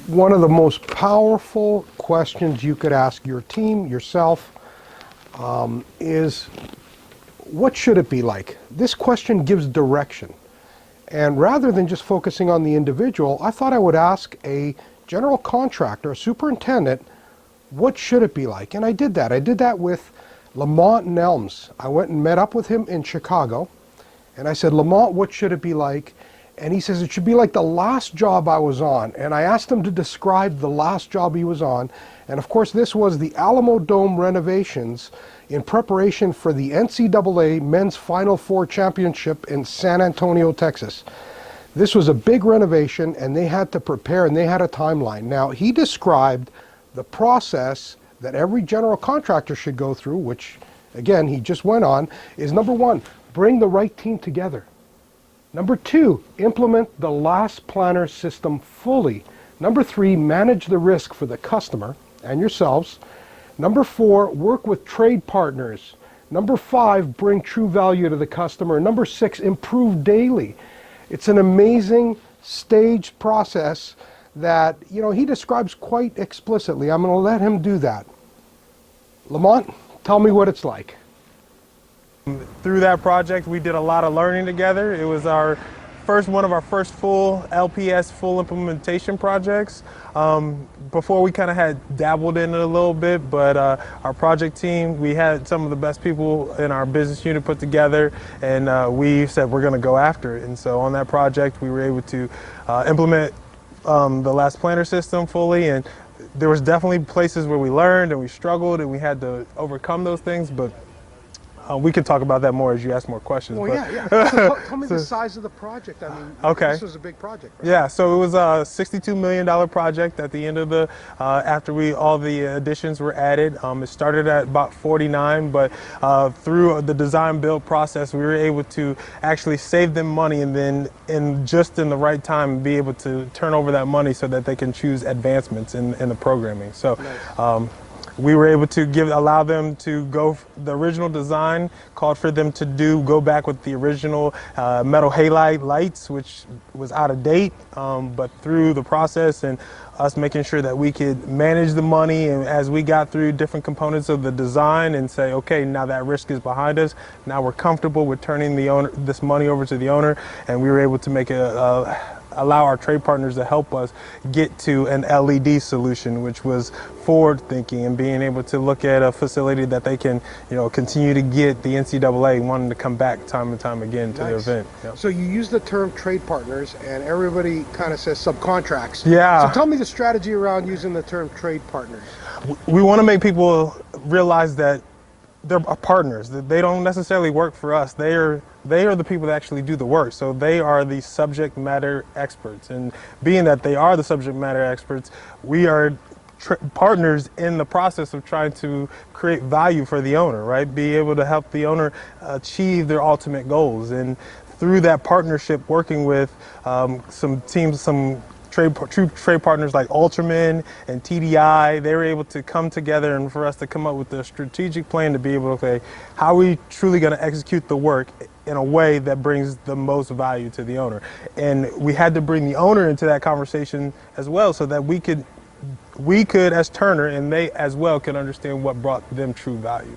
one of the most powerful questions you could ask your team, yourself, is what should it be like? This question gives direction. And rather than just focusing on the individual, I thought I would ask a general contractor, a superintendent, what should it be like? And I did that. I did that with Lamonte Nelms. I went and met up with him in Chicago, and I said, Lamont, what should it be like? And he says, it should be like the last job I was on. And I asked him to describe the last job he was on. And of course, this was the Alamodome renovations in preparation for the NCAA Men's Final Four Championship in San Antonio, Texas. This was a big renovation, and they had to prepare, and they had a timeline. Now, he described the process that every general contractor should go through, which, again, he just went on, is number one, bring the right team together. Number two, implement the last planner system fully. Number three, manage the risk for the customer and yourselves. Number four, work with trade partners. Number five, bring true value to the customer. Number six, improve daily. It's an amazing staged process that, you know, he describes quite explicitly. I'm going to let him do that. Lamont, tell me what it's like. Through that project, we did a lot of learning together. It was one of our first full LPS full implementation projects. Before we kind of had dabbled in it a little bit, but our project team, we had some of the best people in our business unit put together, and we said we're going to go after it. And so on that project, we were able to implement the last planner system fully, and there was definitely places where we learned and we struggled and we had to overcome those things, but we can talk about that more as you ask more questions. Well, yeah. So tell me the size of the project. I mean, okay. This was a big project, right? Yeah, so it was a $62 million project at the end of the, after all the additions were added. It started at about 49, but through the design build process, we were able to actually save them money and then just in the right time be able to turn over that money so that they can choose advancements in the programming. So. Nice. We were able to allow them to go, the original design called for them to go back with the original metal halide lights, which was out of date, but through the process and us making sure that we could manage the money, and as we got through different components of the design and say, okay, now that risk is behind us, now we're comfortable with turning this money over to the owner, and we were able to make allow our trade partners to help us get to an LED solution, which was forward thinking and being able to look at a facility that they can, you know, continue to get the NCAA wanting to come back time and time again to the event. Yep. So you use the term trade partners, and everybody kind of says subcontracts. Yeah. So tell me the strategy around using the term trade partners. We want to make people realize that they're partners. They don't necessarily work for us. They are the people that actually do the work. So they are the subject matter experts. And being that they are the subject matter experts, we are partners in the process of trying to create value for the owner, right? Be able to help the owner achieve their ultimate goals. And through that partnership, working with some teams, some true trade partners like Ultraman and TDI, they were able to come together and for us to come up with a strategic plan to be able to say, how are we truly going to execute the work in a way that brings the most value to the owner? And we had to bring the owner into that conversation as well so that we could as Turner and they as well could understand what brought them true value.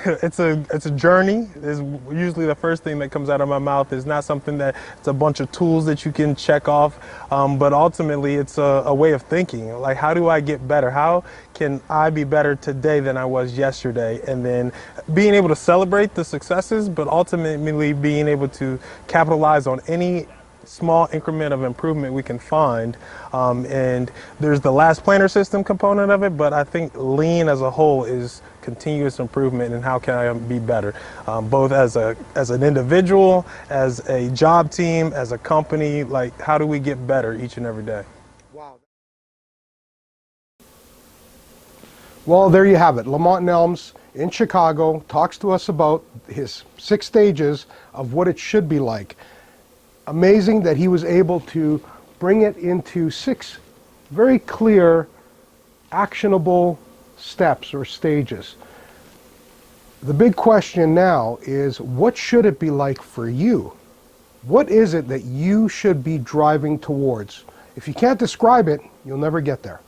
It's a journey. Is usually the first thing that comes out of my mouth. Is not something that it's a bunch of tools that you can check off, but ultimately it's a way of thinking. Like, how do I get better? How can I be better today than I was yesterday? And then being able to celebrate the successes, but ultimately being able to capitalize on any small increment of improvement we can find. And there's the last planner system component of it, but I think lean as a whole is continuous improvement and how can I be better, both as an individual, as a job team, as a company. Like, how do we get better each and every day? Wow. Well, there you have it. Lamonte Nelms in Chicago talks to us about his 6 stages of what it should be like. Amazing that he was able to bring it into 6 very clear, actionable steps or stages. The big question now is, what should it be like for you? What is it that you should be driving towards? If you can't describe it, you'll never get there.